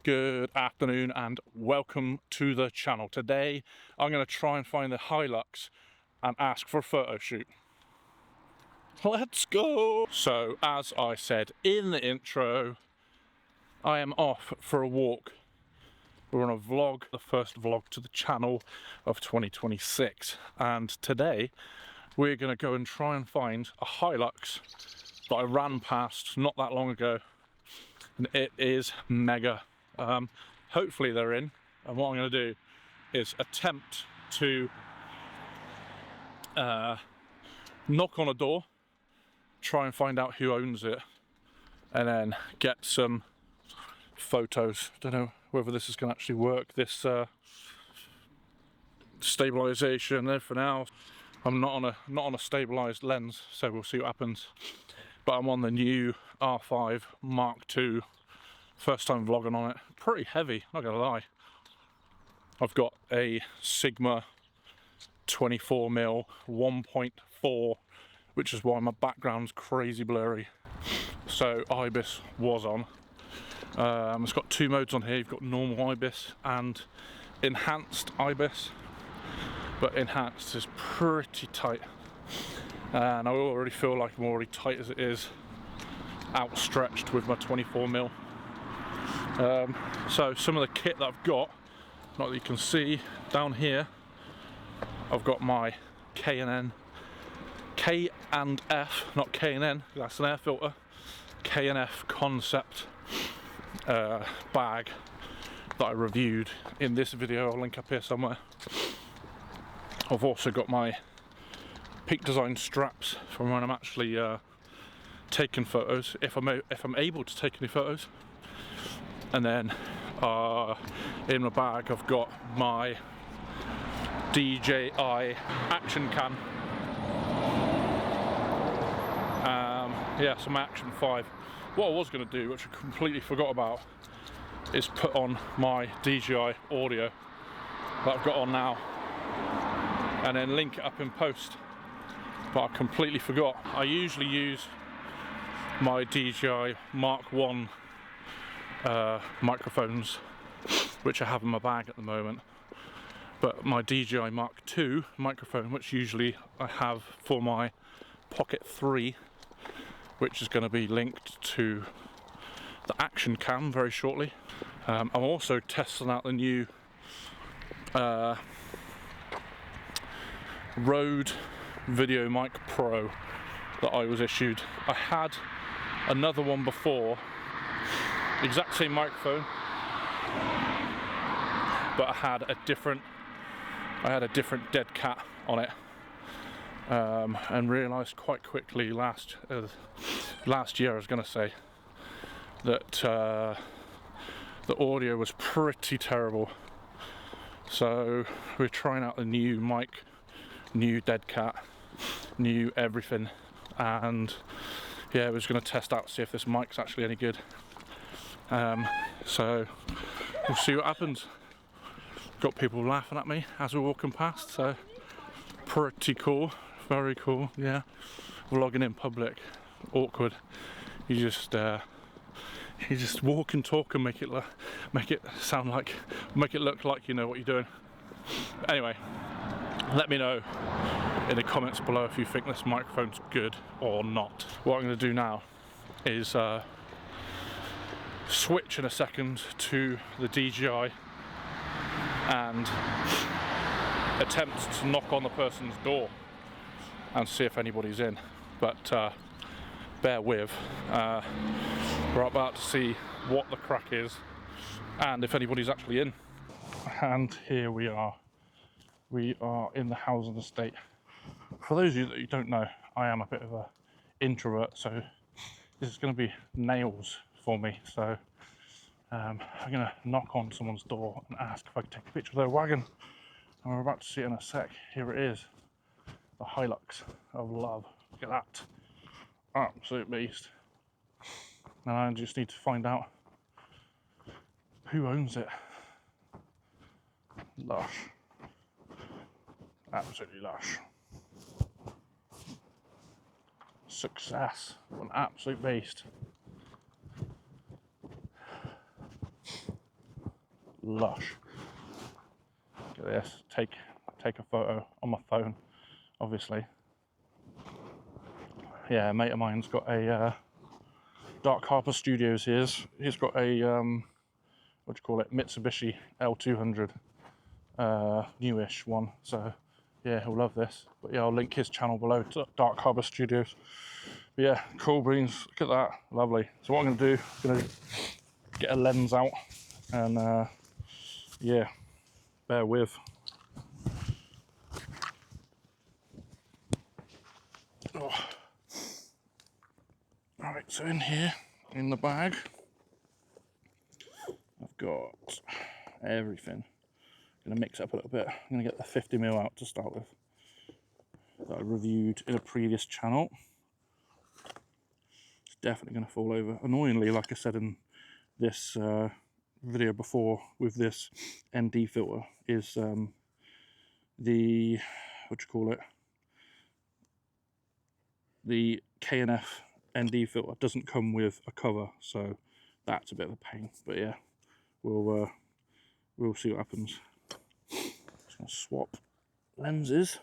Good afternoon and welcome to the channel. Today I'm going to try and find the Hilux and ask for a photo shoot. Let's go! So as I said in the intro, I am off for a walk. We're on a vlog, the first vlog to the channel of 2026, and today we're going to go and try and find a Hilux that I ran past not that long ago, and it is mega. Hopefully they're in, and what I'm going to do is attempt to knock on a door, try and find out who owns it, and then get some photos. Don't know whether this is going to actually work, this stabilization and everything else. I'm not on a stabilized lens, so we'll see what happens. But I'm on the new R5 Mark II. First time vlogging on it. Pretty heavy, not gonna lie. I've got a Sigma 24mm 1.4, which is why my background's crazy blurry. So IBIS was on. It's got two modes on here. You've got normal IBIS and enhanced IBIS, but enhanced is pretty tight, and I already feel like I'm already tight as it is, outstretched with my 24mm. So some of the kit that I've got, not that you can see down here, I've got my K&F, not K&N, that's an air filter, K&F concept bag that I reviewed in this video. I'll link up here somewhere. I've also got my Peak Design straps from when I'm actually taking photos, if I'm able to take any photos. And then in my bag I've got my DJI action cam. Yeah, some Action 5. What I was going to do, which I completely forgot about, is put on my DJI audio that I've got on now, and then link it up in post. But I completely forgot. I usually use my DJI Mark I microphones, which I have in my bag at the moment, but my DJI Mark II microphone, which usually I have for my Pocket 3, which is going to be linked to the action cam very shortly. I'm also testing out the new Rode VideoMic Pro that I was issued. I had another one before, exact same microphone, but I had a different dead cat on it, and realised quite quickly last year, I was going to say, that the audio was pretty terrible. So we're trying out the new mic, new dead cat, new everything, and yeah, I was going to test out, see if this mic's actually any good. So we'll see what happens. Got people laughing at me as we're walking past, so pretty cool, very cool. Yeah, vlogging in public, awkward. You just walk and talk and make it look like you know what you're doing. Anyway, let me know in the comments below if you think this microphone's good or not. What I'm going to do now is switch in a second to the DJI and attempt to knock on the person's door and see if anybody's in, but bear with. We're about to see what the crack is and if anybody's actually in. And here we are in the housing estate. For those of you that don't know, I am a bit of a introvert, so this is going to be nails for me. So I'm going to knock on someone's door and ask if I can take a picture of their wagon, and we're about to see it in a sec. Here it is, the Hilux of love. Look at that, absolute beast. And I just need to find out who owns it. Lush, absolutely lush. Success, an absolute beast. lush. Look at this. Take a photo on my phone, obviously. Yeah, a mate of mine's got a Dark Harbour Studios. He's got a what do you call it, Mitsubishi L200, newish one. So yeah, he'll love this. But yeah, I'll link his channel below, Dark Harbour Studios. But yeah, cool beans. Look at that, lovely. So what I'm gonna do, I'm gonna get a lens out, and yeah, bear with. Oh. Right, so in here, in the bag, I've got everything. I'm gonna mix it up a little bit. I'm gonna get the 50mm out to start with, that I reviewed in a previous channel. It's definitely gonna fall over. Annoyingly, like I said in this video before with this ND filter, is the, what do you call it, the K&F ND filter doesn't come with a cover, so that's a bit of a pain. But yeah, we'll see what happens. Just gonna swap lenses.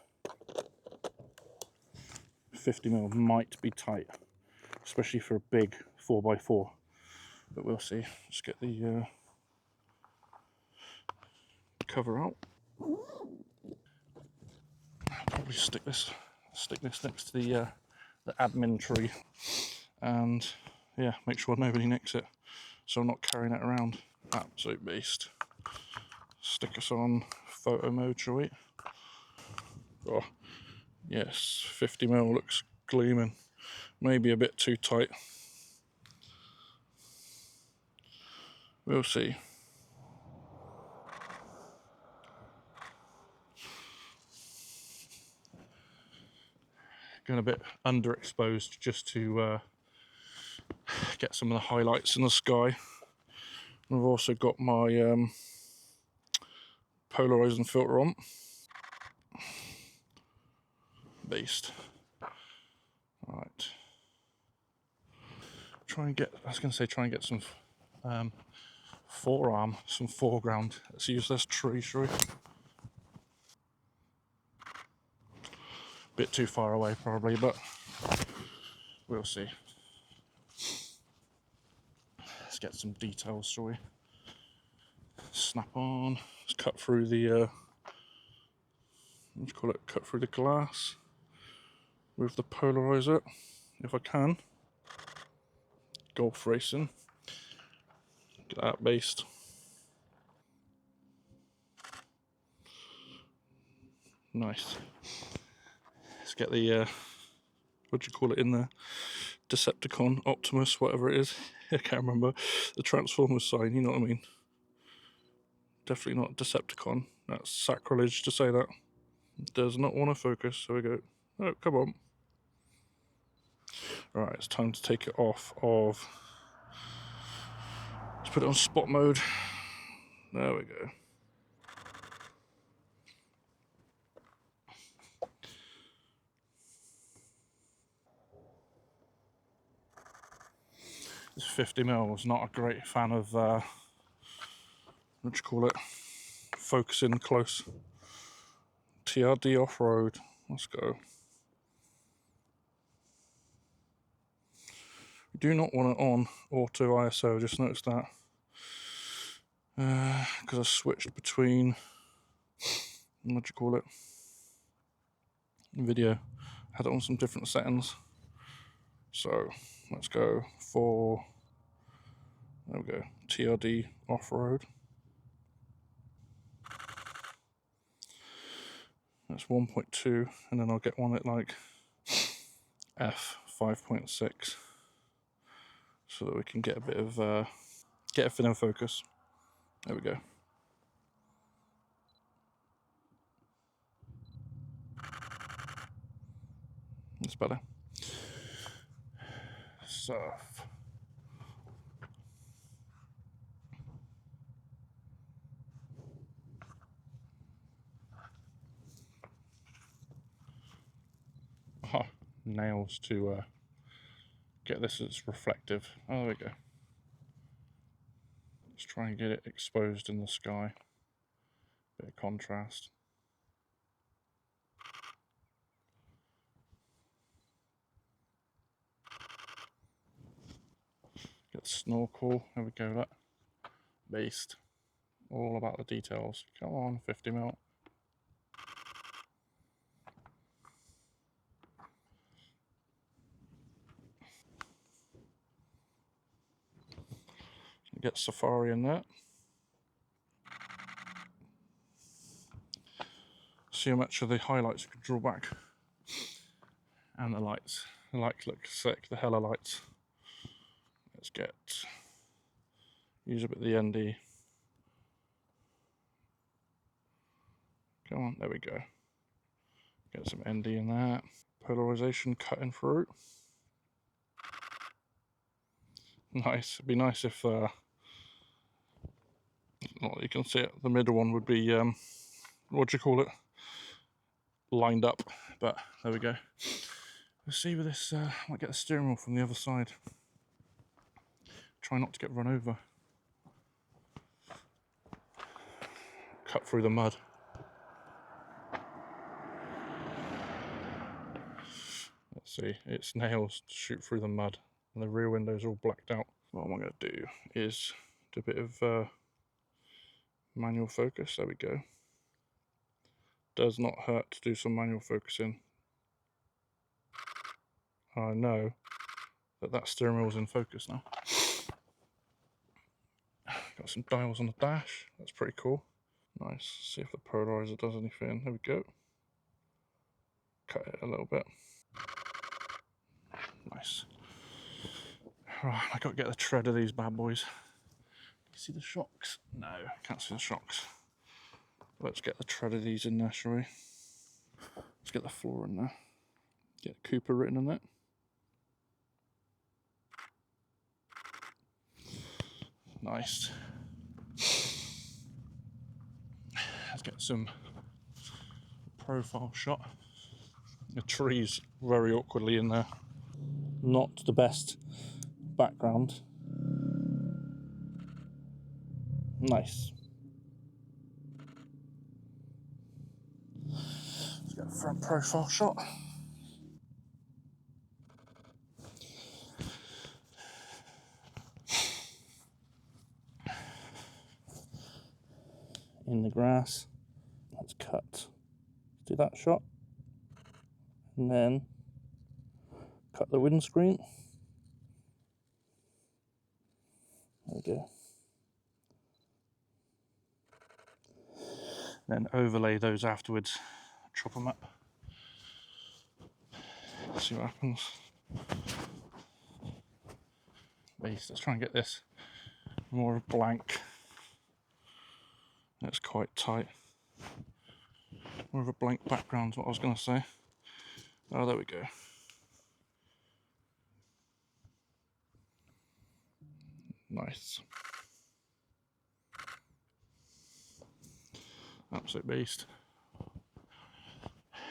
50mm might be tight, especially for a big 4x4, but we'll see. Just get the cover out. Probably stick this next to the admin tree, and yeah, make sure nobody nicks it, so I'm not carrying it around. Absolute beast. Stick us on photo mode, shall we? Oh yes, 50mm looks gleaming. Maybe a bit too tight. We'll see. Going a bit underexposed just to get some of the highlights in the sky. I've also got my Polarizer filter on. Beast. Right. Try and get some some foreground. Let's use this tree, shall we? Bit too far away probably, but we'll see. Let's get some details, shall we? Snap on. Let's cut through the what do you call it? Cut through the glass with the polarizer, if I can. Golf racing. Get that based. Nice. Let's get the what do you call it in there? Decepticon, Optimus, whatever it is. I can't remember. The Transformers sign, you know what I mean? Definitely not Decepticon. That's sacrilege to say that. Does not want to focus, so we go. Oh, come on. Alright, it's time to take it off of. Let's put it on spot mode. There we go. This 50mm was not a great fan of what do you call it? Focusing close. TRD off-road. Let's go. We do not want it on auto ISO, just noticed that. Because I switched between, what do you call it? Video. Had it on some different settings. So let's go for, there we go, TRD off-road. That's 1.2, and then I'll get one at like f 5.6, so that we can get a bit of get everything in focus. There we go. That's better. Surf. Oh, nails to get this as reflective. Oh, there we go. Let's try and get it exposed in the sky. Bit of contrast. Get the snorkel. There we go. Look. Based. All about the details. Come on, 50mm. Get Safari in there. See how much of the highlights you can draw back. And the lights. The lights look sick, the hella lights. Let's use a bit of the ND. Come on, there we go. Get some ND in there. Polarization cutting through. Nice. It'd be nice if, well, you can see it, the middle one would be, what do you call it? Lined up, but there we go. Let's see with this, I might get the steering wheel from the other side. Try not to get run over. Cut through the mud. Let's see, it's nails to shoot through the mud, and the rear windows are all blacked out. What I'm going to do is do a bit of manual focus. There we go. Does not hurt to do some manual focusing. I know that steering wheel's in focus now. Got some dials on the dash. That's pretty cool. Nice. See if the polarizer does anything. There we go. Cut it a little bit. Nice. Right, I got to get the tread of these bad boys. Can you see the shocks? No, can't see the shocks. Let's get the tread of these in there, shall we? Let's get the floor in there. Get Cooper written in it. Nice. Let's get some profile shot. The trees very awkwardly in there. Not the best background. Nice. Let's get a front profile shot. In the grass. Let's cut. Let's do that shot. And then cut the windscreen. There we go. Then overlay those afterwards. Chop them up. See what happens. Base. Let's try and get this more blank. That's quite tight. More of a blank background is what I was going to say. Oh, there we go. Nice. Absolute beast.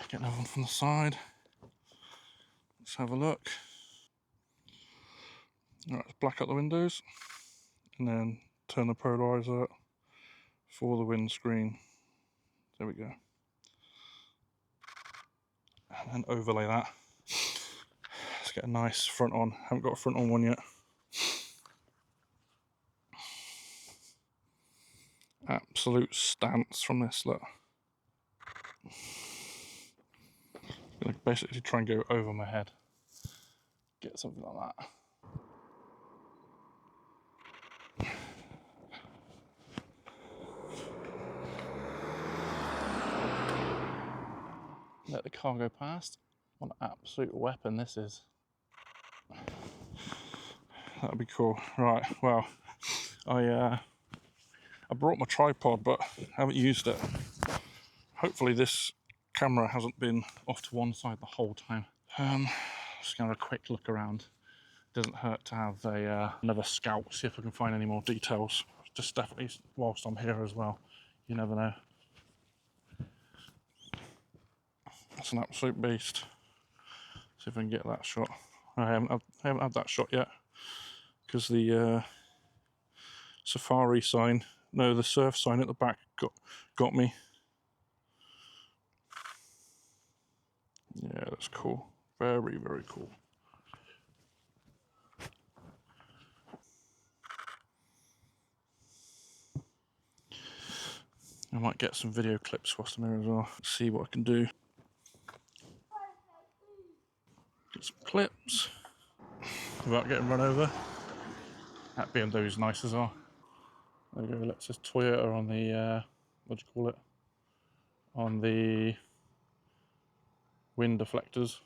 Get another one from the side. Let's have a look. Alright, let's black out the windows. And then turn the polarizer for the windscreen. There we go. And then overlay that. Let's get a nice front on. Haven't got a front on one yet. Absolute stance from this, look. I'm going to basically try and go over my head. Get something like that. Let the car go past. What an absolute weapon this is. That'd be cool. Right, well, I brought my tripod, but haven't used it. Hopefully this camera hasn't been off to one side the whole time. Just gonna have a quick look around. Doesn't hurt to have another scout, see if I can find any more details. Just definitely whilst I'm here as well. You never know. That's an absolute beast. See if I can get that shot. I haven't had that shot yet because the safari sign. No, the surf sign at the back got me. Yeah, that's cool. Very, very cool. I might get some video clips whilst I'm here as well. See what I can do. Get some clips without getting run over. That BMW's nice as well. There we go. It says Toyota on the what do you call it? On the wind deflectors.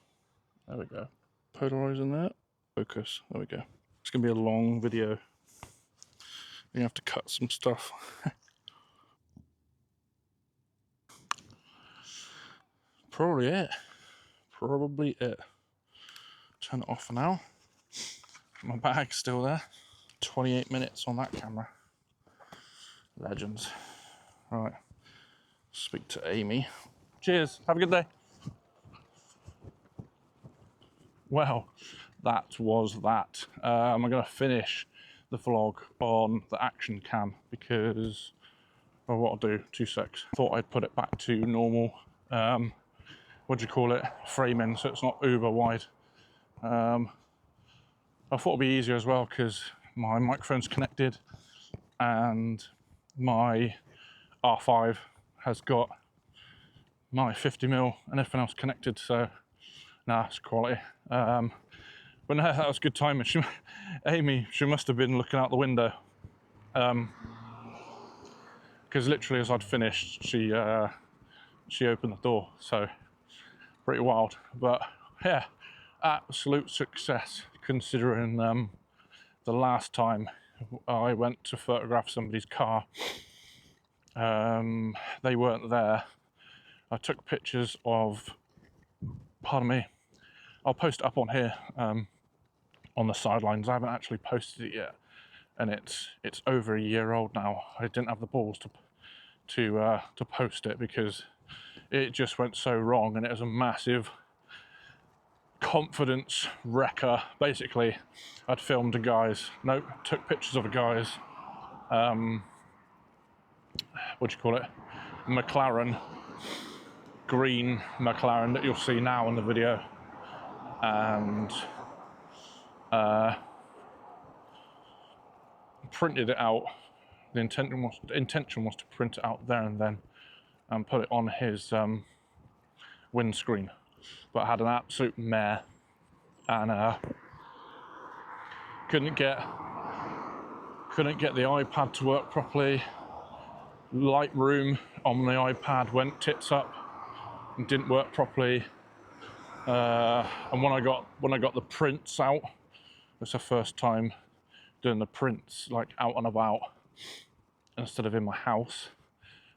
There we go. Polarizing that. Focus. There we go. It's gonna be a long video. You're gonna have to cut some stuff. Probably it. Probably it. Turn it off for now. My bag's still there. 28 minutes on that camera. Legends. Right. Speak to Amy. Cheers. Have a good day. Well, that was that. I'm going to finish the vlog on the action cam because, well, what I'll do, 2 secs. Thought I'd put it back to normal, what do you call it, framing, so it's not uber wide. I thought it'd be easier as well because my microphone's connected and my R5 has got my 50mm and everything else connected, so nah, it's quality. But no, that was good timing. Amy, she must have been looking out the window because literally as I'd finished, she opened the door, so pretty wild. But yeah, absolute success considering the last time I went to photograph somebody's car, they weren't there. I took pictures of, pardon me, I'll post it up on here on the sidelines. I haven't actually posted it yet, and it's over a year old now. I didn't have the balls to post it because it just went so wrong, and it was a massive confidence wrecker. Basically, I'd filmed took pictures of a guy's what do you call it, McLaren, green McLaren that you'll see now in the video, and printed it out. The intention was to print it out there and then and put it on his windscreen, but I had an absolute mare and couldn't get the iPad to work properly. Lightroom on the iPad went tits up and didn't work properly. And when I got the prints out, it was the first time doing the prints like out and about instead of in my house.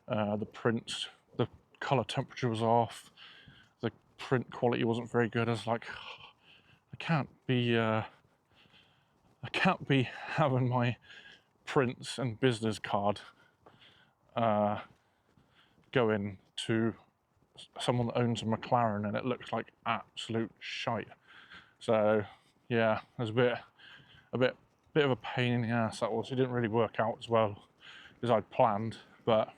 The prints, the color temperature was off. The print quality wasn't very good. I was like, I can't be having my prints and business card going to someone that owns a McLaren and it looks like absolute shite. So yeah, it was a bit of a pain in the ass, that was. It didn't really work out as well as I'd planned, but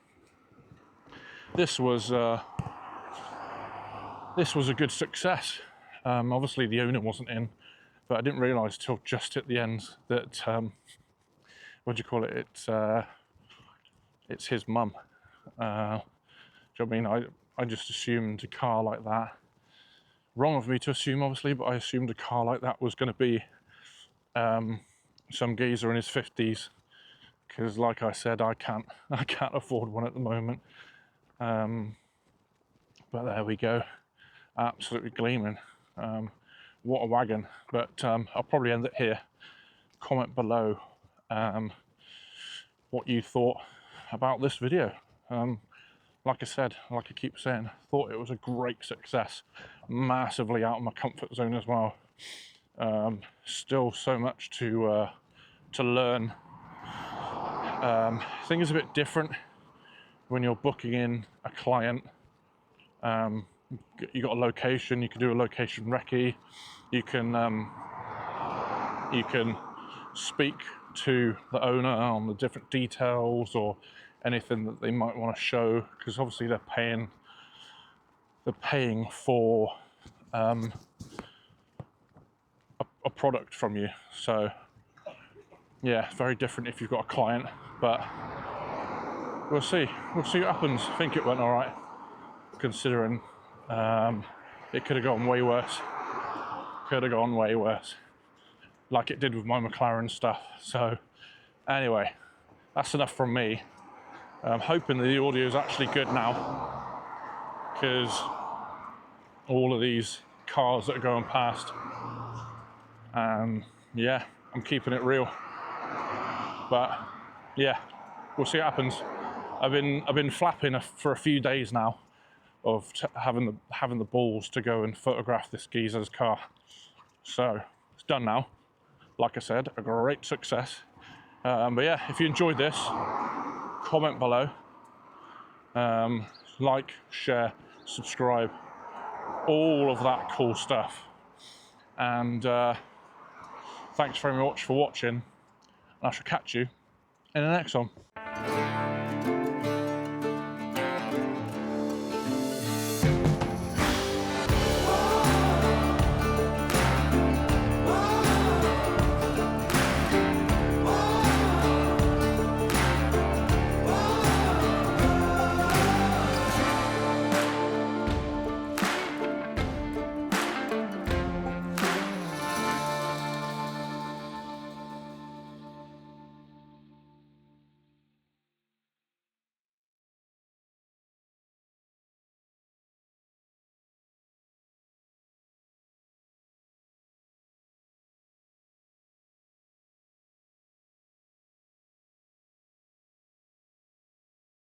this was a good success. Obviously the owner wasn't in, but I didn't realise till just at the end that what do you call it? It's his mum. Do you know what I mean? I just assumed a car like that. Wrong of me to assume, obviously, but I assumed a car like that was going to be some geezer in his 50s, because, like I said, I can't afford one at the moment. But there we go, absolutely gleaming. What a wagon! But I'll probably end it here. Comment below what you thought about this video. Like I said, like I keep saying, I thought it was a great success. Massively out of my comfort zone as well. Still so much to learn. I think it's a bit different when you're booking in a client. You got a location, you can do a location recce, you can speak to the owner on the different details or anything that they might want to show, because obviously they're paying for a product from you. So yeah, it's very different if you've got a client, but we'll see what happens. I think it went all right, considering it could have gone way worse. Like it did with my McLaren stuff. So anyway, that's enough from me. I'm hoping the audio is actually good now, because all of these cars that are going past, yeah, I'm keeping it real. But yeah, we'll see what happens. I've been flapping for a few days now of having the balls to go and photograph this geezer's car. So it's done now. Like I said, a great success. But yeah, if you enjoyed this, comment below. Like, share, subscribe, all of that cool stuff. And thanks very much for watching. I shall catch you in the next one.